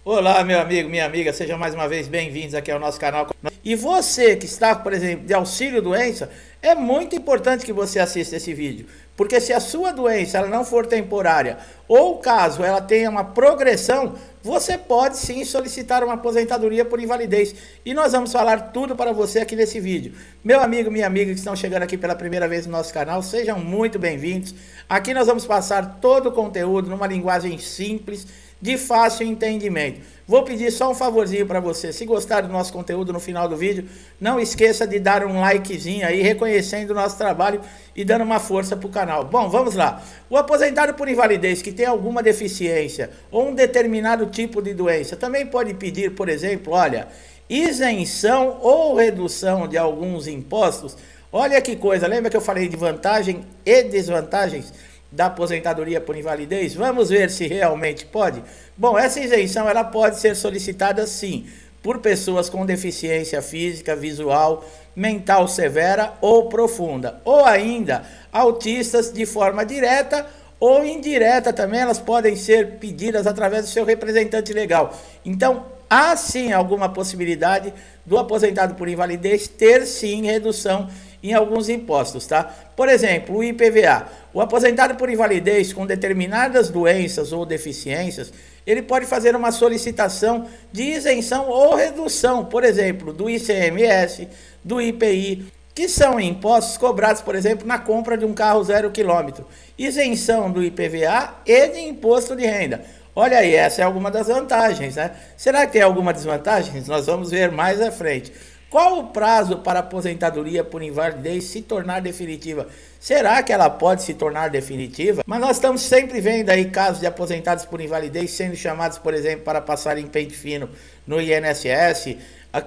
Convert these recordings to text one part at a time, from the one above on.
Olá, meu amigo, minha amiga, sejam mais uma vez bem-vindos aqui ao nosso canal. E você que está, por exemplo, de auxílio-doença, é muito importante que você assista esse vídeo, porque se a sua doença ela não for temporária, ou caso ela tenha uma progressão, você pode sim solicitar uma aposentadoria por invalidez. E nós vamos falar tudo para você aqui nesse vídeo. Meu amigo, minha amiga que estão chegando aqui pela primeira vez no nosso canal, sejam muito bem-vindos. Aqui nós vamos passar todo o conteúdo numa linguagem simples, de fácil entendimento. Vou pedir só um favorzinho para você. Se gostar do nosso conteúdo no final do vídeo, não esqueça de dar um likezinho aí, reconhecendo o nosso trabalho e dando uma força para o canal. Bom, vamos lá. O aposentado por invalidez que tem alguma deficiência ou um determinado tipo de doença também pode pedir, por exemplo, olha, isenção ou redução de alguns impostos. Olha que coisa, lembra que eu falei de vantagem e desvantagens da aposentadoria por invalidez? Vamos ver se realmente pode. Bom, essa isenção ela pode ser solicitada sim por pessoas com deficiência física, visual, mental severa ou profunda, ou ainda autistas de forma direta ou indireta também, elas podem ser pedidas através do seu representante legal. Então, há sim alguma possibilidade do aposentado por invalidez ter sim redução em alguns impostos, tá? Por exemplo, o IPVA. O aposentado por invalidez com determinadas doenças ou deficiências, ele pode fazer uma solicitação de isenção ou redução, por exemplo, do ICMS, do IPI, que são impostos cobrados, por exemplo, na compra de um carro 0 km. Isenção do IPVA e de imposto de renda. Olha aí, essa é alguma das vantagens, né? Será que tem alguma desvantagem? Nós vamos ver mais à frente. Qual o prazo para a aposentadoria por invalidez se tornar definitiva? Será que ela pode se tornar definitiva? Mas nós estamos sempre vendo aí casos de aposentados por invalidez sendo chamados, por exemplo, para passar em pente fino no INSS,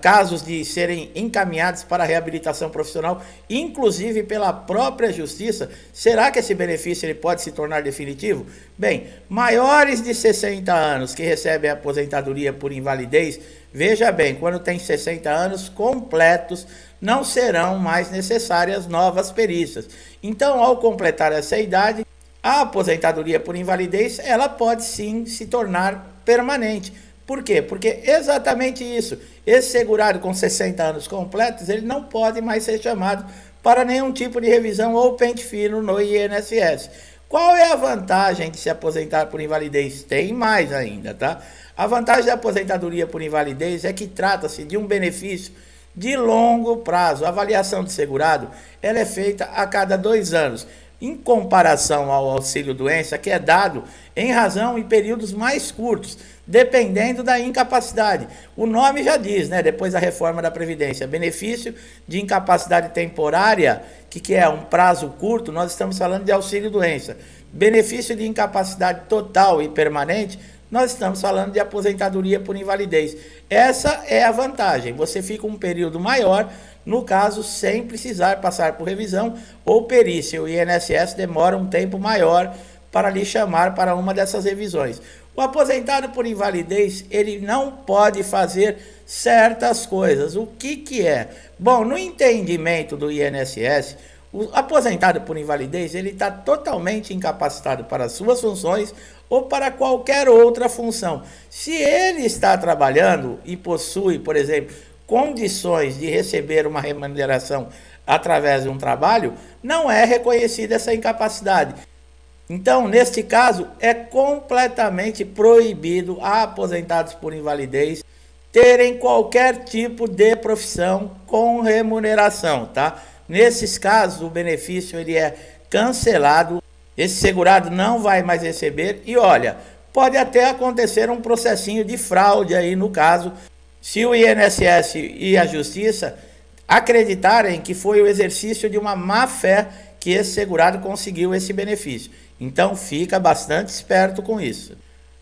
casos de serem encaminhados para a reabilitação profissional, inclusive pela própria justiça. Será que esse benefício ele pode se tornar definitivo? Bem, maiores de 60 anos que recebem a aposentadoria por invalidez, veja bem, quando tem 60 anos completos, não serão mais necessárias novas perícias. Então, ao completar essa idade, a aposentadoria por invalidez, ela pode sim se tornar permanente. Por quê? Porque exatamente isso, esse segurado com 60 anos completos, ele não pode mais ser chamado para nenhum tipo de revisão ou pente fino no INSS. Qual é a vantagem de se aposentar por invalidez? Tem mais ainda, tá? A vantagem da aposentadoria por invalidez é que trata-se de um benefício de longo prazo. A avaliação do segurado ela é feita a cada 2 anos, em comparação ao auxílio-doença, que é dado em razão em períodos mais curtos, dependendo da incapacidade. O nome já diz, né? Depois da reforma da Previdência, benefício de incapacidade temporária, que é um prazo curto, nós estamos falando de auxílio-doença. Benefício de incapacidade total e permanente, nós estamos falando de aposentadoria por invalidez. Essa é a vantagem, você fica um período maior, no caso, sem precisar passar por revisão ou perícia. O INSS demora um tempo maior para lhe chamar para uma dessas revisões. O aposentado por invalidez, ele não pode fazer certas coisas. O que é? Bom, no entendimento do INSS, o aposentado por invalidez, ele está totalmente incapacitado para as suas funções ou para qualquer outra função. Se ele está trabalhando e possui, por exemplo, condições de receber uma remuneração através de um trabalho, não é reconhecida essa incapacidade. Então, neste caso, é completamente proibido a aposentados por invalidez terem qualquer tipo de profissão com remuneração, tá? Nesses casos, o benefício ele é cancelado, esse segurado não vai mais receber e olha, pode até acontecer um processinho de fraude aí no caso, se o INSS e a Justiça acreditarem que foi o exercício de uma má-fé que esse segurado conseguiu esse benefício. Então, fica bastante esperto com isso.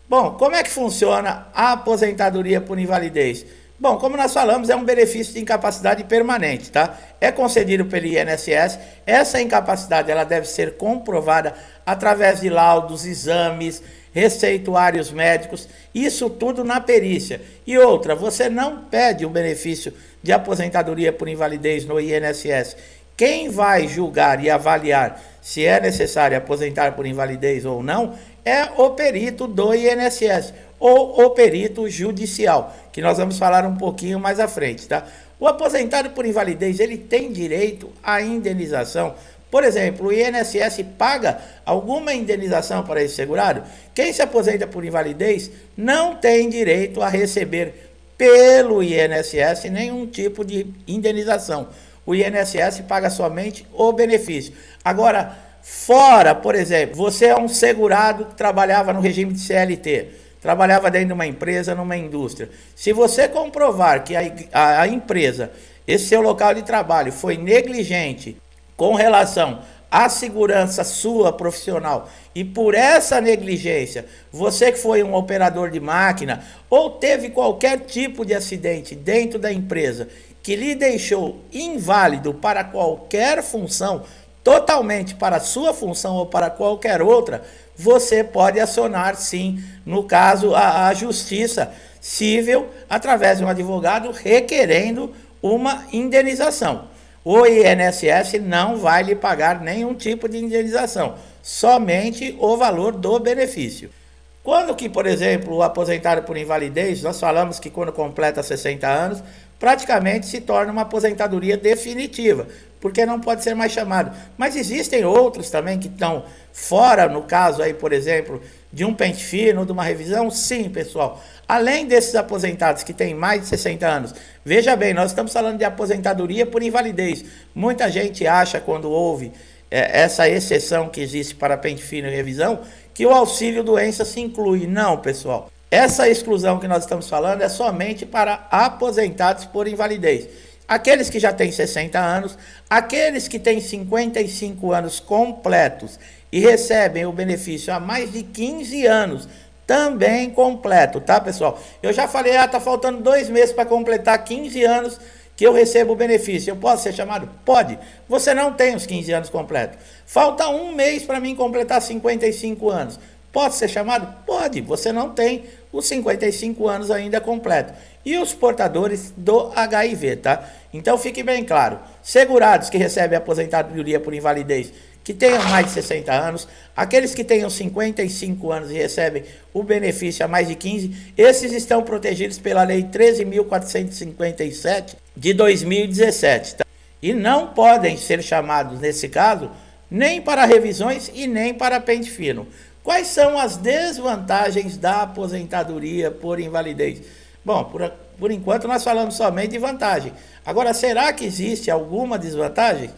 Bom, como é que funciona a aposentadoria por invalidez? Bom, como nós falamos, é um benefício de incapacidade permanente, tá? É concedido pelo INSS. Essa incapacidade ela deve ser comprovada através de laudos, exames, receituários médicos, isso tudo na perícia. E outra, você não pede o benefício de aposentadoria por invalidez no INSS. Quem vai julgar e avaliar se é necessário aposentar por invalidez ou não é o perito do INSS ou o perito judicial, que nós vamos falar um pouquinho mais à frente, tá? O aposentado por invalidez, ele tem direito à indenização. Por exemplo, o INSS paga alguma indenização para esse segurado? Quem se aposenta por invalidez não tem direito a receber pelo INSS nenhum tipo de indenização. O INSS paga somente o benefício. Agora, fora, por exemplo, você é um segurado que trabalhava no regime de CLT, trabalhava dentro de uma empresa, numa indústria. Se você comprovar que a empresa, esse seu local de trabalho, foi negligente com relação à segurança sua profissional, e por essa negligência, você que foi um operador de máquina ou teve qualquer tipo de acidente dentro da empresa que lhe deixou inválido para qualquer função, totalmente para a sua função ou para qualquer outra, você pode acionar sim, no caso, a justiça civil, através de um advogado requerendo uma indenização. O INSS não vai lhe pagar nenhum tipo de indenização, somente o valor do benefício. Quando que, por exemplo, o aposentado por invalidez, nós falamos que quando completa 60 anos, praticamente se torna uma aposentadoria definitiva, porque não pode ser mais chamado. Mas existem outros também que estão fora, no caso aí, por exemplo, de um pente fino, de uma revisão? Sim, pessoal. Além desses aposentados que têm mais de 60 anos, veja bem, nós estamos falando de aposentadoria por invalidez. Muita gente acha, quando ouve essa exceção que existe para pente fino e revisão, que o auxílio doença se inclui. Não, pessoal. Essa exclusão que nós estamos falando é somente para aposentados por invalidez. Aqueles que já têm 60 anos, aqueles que têm 55 anos completos e recebem o benefício há mais de 15 anos, também completo, tá, pessoal? Eu já falei, tá faltando 2 meses para completar 15 anos que eu recebo o benefício. Eu posso ser chamado? Pode. Você não tem os 15 anos completos. Falta 1 mês para mim completar 55 anos. Pode ser chamado? Pode. Você não tem os 55 anos ainda completo. E os portadores do HIV, tá? Então fique bem claro. Segurados que recebem aposentadoria por invalidez, que tenham mais de 60 anos, aqueles que tenham 55 anos e recebem o benefício há mais de 15, esses estão protegidos pela Lei 13.457 de 2017, tá? E não podem ser chamados, nesse caso, nem para revisões e nem para pente fino. Quais são as desvantagens da aposentadoria por invalidez? Bom, por enquanto nós falamos somente de vantagem. Agora, será que existe alguma desvantagem?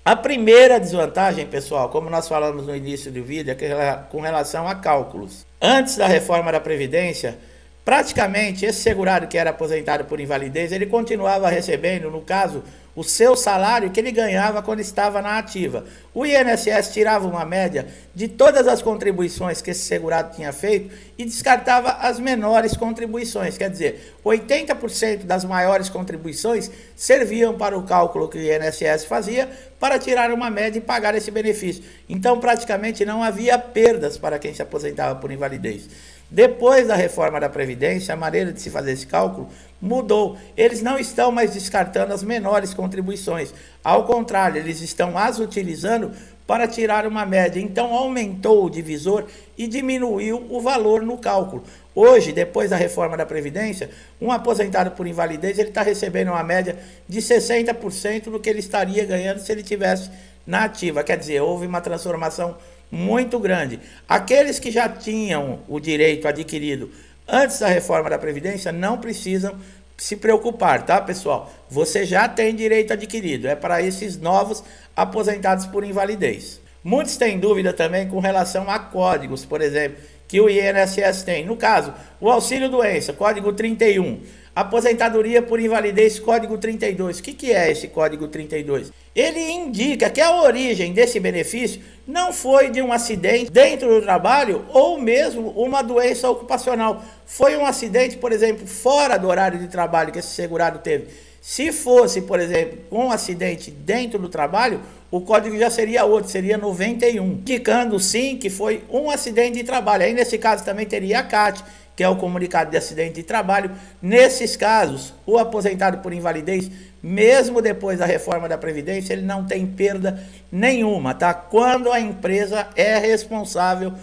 A primeira desvantagem, pessoal, como nós falamos no início do vídeo, é com relação a cálculos. Antes da reforma da Previdência, praticamente esse segurado que era aposentado por invalidez, ele continuava recebendo, no caso, o seu salário que ele ganhava quando estava na ativa. O INSS tirava uma média de todas as contribuições que esse segurado tinha feito e descartava as menores contribuições. Quer dizer, 80% das maiores contribuições serviam para o cálculo que o INSS fazia para tirar uma média e pagar esse benefício. Então, praticamente não havia perdas para quem se aposentava por invalidez. Depois da reforma da Previdência, a maneira de se fazer esse cálculo mudou. Eles não estão mais descartando as menores contribuições. Ao contrário, eles estão as utilizando para tirar uma média. Então, aumentou o divisor e diminuiu o valor no cálculo. Hoje, depois da reforma da Previdência, um aposentado por invalidez ele está recebendo uma média de 60% do que ele estaria ganhando se ele tivesse na ativa. Quer dizer, houve uma transformação muito grande. Aqueles que já tinham o direito adquirido antes da reforma da Previdência não precisam se preocupar, tá, pessoal? Você já tem direito adquirido, é para esses novos aposentados por invalidez. Muitos têm dúvida também com relação a códigos, por exemplo, que o INSS tem. No caso, o auxílio doença, código 31. Aposentadoria por invalidez, código 32. O que é esse código 32? Ele indica que a origem desse benefício não foi de um acidente dentro do trabalho ou mesmo uma doença ocupacional. Foi um acidente, por exemplo, fora do horário de trabalho que esse segurado teve. Se fosse, por exemplo, um acidente dentro do trabalho, o código já seria outro, seria 91. Indicando sim que foi um acidente de trabalho. Aí nesse caso também teria a CAT, que é o comunicado de acidente de trabalho. Nesses casos, o aposentado por invalidez, mesmo depois da reforma da Previdência, ele não tem perda nenhuma, tá? Quando a empresa é responsável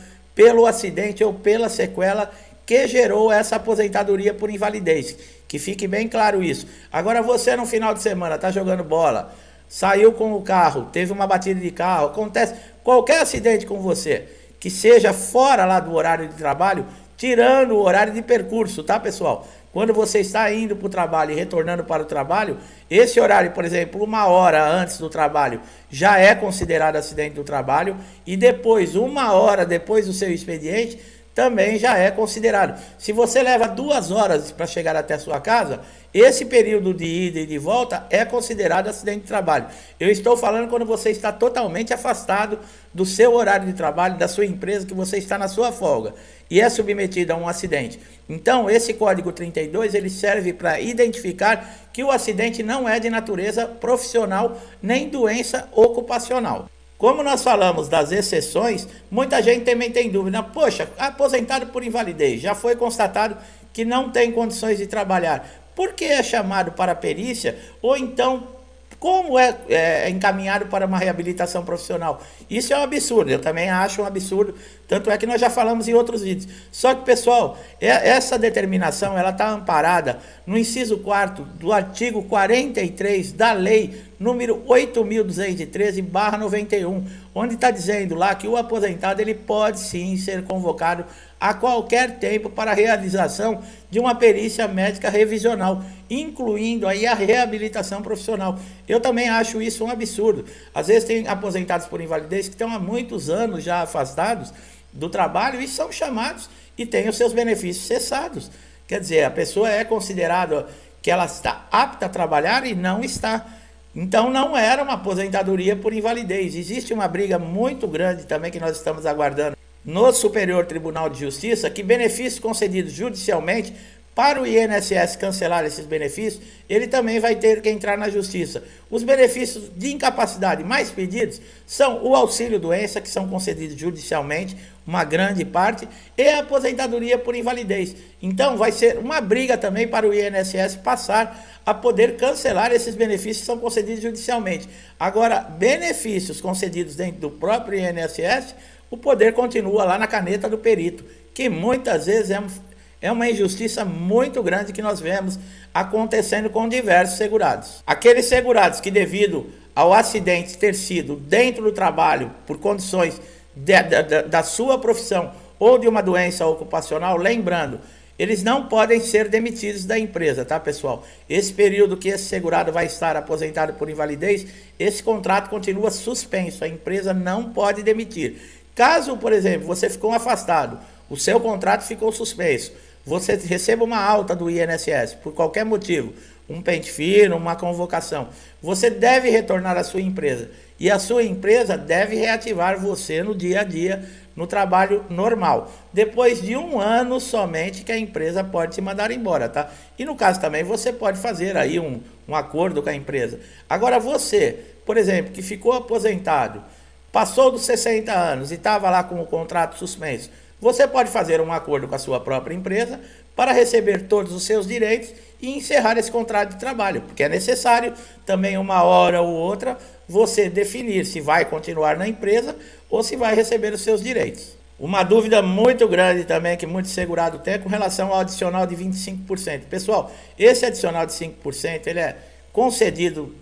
pelo acidente ou pela sequela que gerou essa aposentadoria por invalidez. Que fique bem claro isso. Agora você no final de semana está jogando bola, saiu com o carro, teve uma batida de carro, acontece qualquer acidente com você, que seja fora lá do horário de trabalho, tirando o horário de percurso, tá, pessoal? Quando você está indo para o trabalho e retornando para o trabalho, esse horário, por exemplo, 1 hora antes do trabalho, já é considerado acidente do trabalho, e depois, 1 hora depois do seu expediente, também já é considerado. Se você leva 2 horas para chegar até a sua casa, esse período de ida e de volta é considerado acidente de trabalho. Eu estou falando quando você está totalmente afastado do seu horário de trabalho, da sua empresa, que você está na sua folga e é submetido a um acidente. Então, esse código 32, ele serve para identificar que o acidente não é de natureza profissional nem doença ocupacional. Como nós falamos das exceções, muita gente também tem dúvida. Poxa, aposentado por invalidez, já foi constatado que não tem condições de trabalhar. Por que é chamado para perícia? Ou então, como é encaminhado para uma reabilitação profissional? Isso é um absurdo, eu também acho um absurdo. Tanto é que nós já falamos em outros vídeos. Só que, pessoal, essa determinação ela está amparada no inciso 4º do artigo 43 da lei número 8.213/91, onde está dizendo lá que o aposentado ele pode sim ser convocado a qualquer tempo para a realização de uma perícia médica revisional, incluindo aí a reabilitação profissional. Eu também acho isso um absurdo. Às vezes tem aposentados por invalidez que estão há muitos anos já afastados do trabalho e são chamados e têm os seus benefícios cessados. Quer dizer, a pessoa é considerada que ela está apta a trabalhar e não está. Então não era uma aposentadoria por invalidez. Existe uma briga muito grande também que nós estamos aguardando no Superior Tribunal de Justiça, que benefícios concedidos judicialmente, para o INSS cancelar esses benefícios, ele também vai ter que entrar na justiça. Os benefícios de incapacidade mais pedidos são o auxílio-doença, que são concedidos judicialmente, uma grande parte, e a aposentadoria por invalidez. Então vai ser uma briga também para o INSS passar a poder cancelar esses benefícios que são concedidos judicialmente. Agora, benefícios concedidos dentro do próprio INSS, o poder continua lá na caneta do perito, que muitas vezes é uma injustiça muito grande que nós vemos acontecendo com diversos segurados. Aqueles segurados que, devido ao acidente ter sido dentro do trabalho, por condições da sua profissão ou de uma doença ocupacional, lembrando, eles não podem ser demitidos da empresa, tá, pessoal? Esse período que esse segurado vai estar aposentado por invalidez, esse contrato continua suspenso, a empresa não pode demitir. Caso, por exemplo, você ficou afastado, o seu contrato ficou suspenso, você receba uma alta do INSS por qualquer motivo, um pente fino, uma convocação, você deve retornar à sua empresa e a sua empresa deve reativar você no dia a dia, no trabalho normal. Depois de 1 ano somente que a empresa pode te mandar embora, tá? E no caso também você pode fazer aí um acordo com a empresa. Agora você, por exemplo, que ficou aposentado, passou dos 60 anos e estava lá com o contrato suspenso, você pode fazer um acordo com a sua própria empresa para receber todos os seus direitos e encerrar esse contrato de trabalho, porque é necessário também 1 hora ou outra você definir se vai continuar na empresa ou se vai receber os seus direitos. Uma dúvida muito grande também que muito segurado tem é com relação ao adicional de 25%. Pessoal, esse adicional de 5% ele é concedido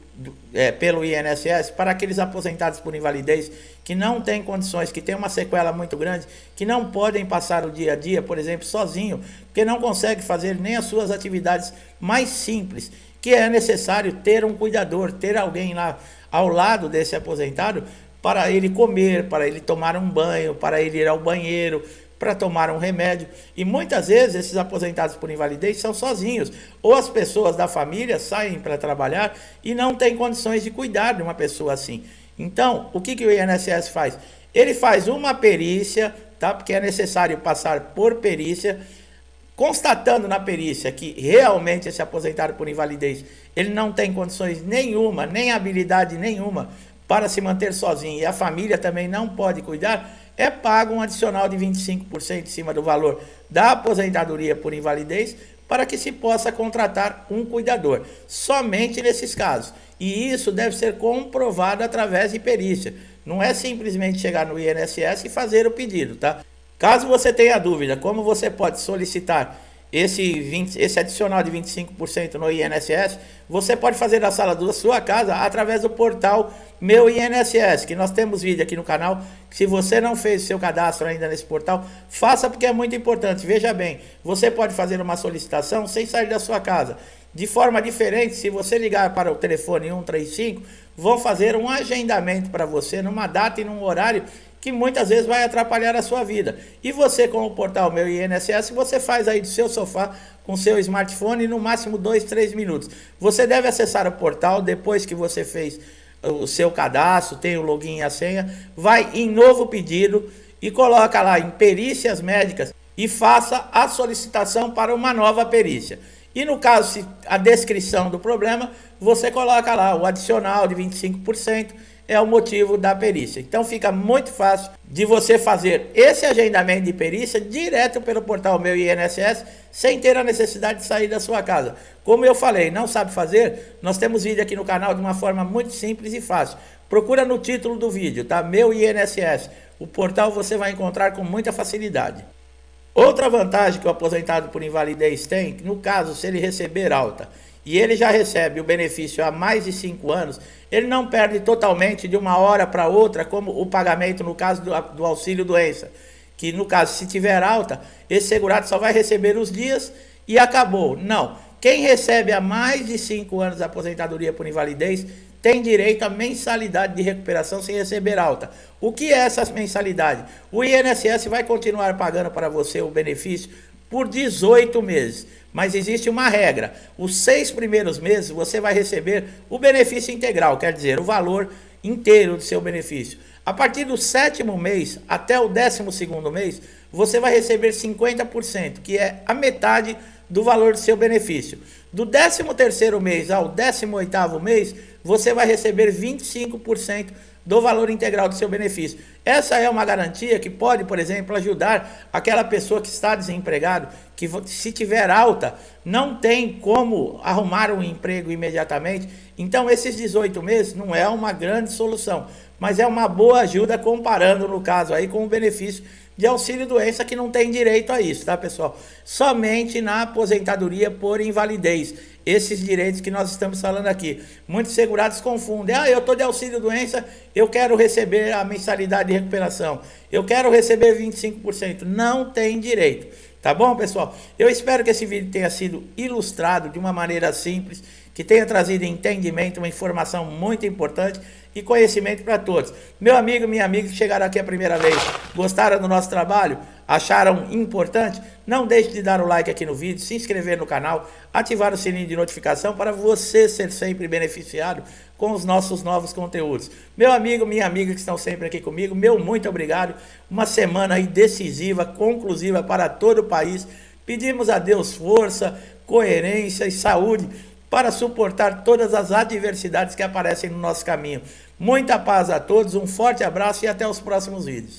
pelo INSS para aqueles aposentados por invalidez que não têm condições, que têm uma sequela muito grande, que não podem passar o dia a dia, por exemplo, sozinho, porque não consegue fazer nem as suas atividades mais simples, que é necessário ter um cuidador, ter alguém lá ao lado desse aposentado para ele comer, para ele tomar um banho, para ele ir ao banheiro, para tomar um remédio. E muitas vezes esses aposentados por invalidez são sozinhos, ou as pessoas da família saem para trabalhar e não têm condições de cuidar de uma pessoa assim. Então, o que o INSS faz? Ele faz uma perícia, tá? Porque é necessário passar por perícia, constatando na perícia que realmente esse aposentado por invalidez, ele não tem condições nenhuma, nem habilidade nenhuma para se manter sozinho, e a família também não pode cuidar, é pago um adicional de 25% em cima do valor da aposentadoria por invalidez para que se possa contratar um cuidador, somente nesses casos. E isso deve ser comprovado através de perícia. Não é simplesmente chegar no INSS e fazer o pedido, tá? Caso você tenha dúvida como você pode solicitar esse adicional de 25% no INSS, você pode fazer da sala da sua casa através do portal Meu INSS, que nós temos vídeo aqui no canal. Se você não fez o seu cadastro ainda nesse portal, faça, porque é muito importante. Veja bem, você pode fazer uma solicitação sem sair da sua casa. De forma diferente, se você ligar para o telefone 135, vão fazer um agendamento para você numa data e num horário que muitas vezes vai atrapalhar a sua vida. E você, com o portal Meu INSS, você faz aí do seu sofá com seu smartphone no máximo 2, 3 minutos. Você deve acessar o portal depois que você fez o seu cadastro, tem o login e a senha, vai em novo pedido e coloca lá em perícias médicas e faça a solicitação para uma nova perícia. E no caso, se a descrição do problema, você coloca lá o adicional de 25%, é o motivo da perícia. Então fica muito fácil de você fazer esse agendamento de perícia direto pelo portal Meu INSS, sem ter a necessidade de sair da sua casa. Como eu falei, não sabe fazer? Nós temos vídeo aqui no canal de uma forma muito simples e fácil. Procura no título do vídeo, tá? Meu INSS. O portal você vai encontrar com muita facilidade. Outra vantagem que o aposentado por invalidez tem, no caso, se ele receber alta e ele já recebe o benefício há mais de 5 anos, ele não perde totalmente de uma hora para outra, como o pagamento no caso do auxílio doença, que no caso, se tiver alta, esse segurado só vai receber os dias e acabou. Não, quem recebe há mais de 5 anos de aposentadoria por invalidez tem direito à mensalidade de recuperação sem receber alta. O que é essa mensalidade? O INSS vai continuar pagando para você o benefício por 18 meses. Mas existe uma regra: os 6 primeiros meses você vai receber o benefício integral, quer dizer, o valor inteiro do seu benefício. A partir do 7º mês até o 12º mês, você vai receber 50%, que é a metade do valor do seu benefício. Do 13º mês ao 18º mês, você vai receber 25% do valor integral do seu benefício. Essa é uma garantia que pode, por exemplo, ajudar aquela pessoa que está desempregado, que se tiver alta, não tem como arrumar um emprego imediatamente. Então, esses 18 meses não é uma grande solução, mas é uma boa ajuda comparando, no caso aí, com o benefício de auxílio-doença, que não tem direito a isso, tá, pessoal? Somente na aposentadoria por invalidez. Esses direitos que nós estamos falando aqui. Muitos segurados confundem. Ah, eu estou de auxílio-doença, eu quero receber a mensalidade de recuperação. Eu quero receber 25%. Não tem direito. Tá bom, pessoal? Eu espero que esse vídeo tenha sido ilustrado de uma maneira simples, que tenha trazido entendimento, uma informação muito importante e conhecimento para todos. Meu amigo, minha amiga que chegaram aqui a primeira vez, gostaram do nosso trabalho? Acharam importante? Não deixe de dar o like aqui no vídeo, se inscrever no canal, ativar o sininho de notificação para você ser sempre beneficiado com os nossos novos conteúdos. Meu amigo, minha amiga que estão sempre aqui comigo, meu muito obrigado. Uma semana aí decisiva, conclusiva para todo o país. Pedimos a Deus força, coerência e saúde para suportar todas as adversidades que aparecem no nosso caminho. Muita paz a todos, um forte abraço e até os próximos vídeos.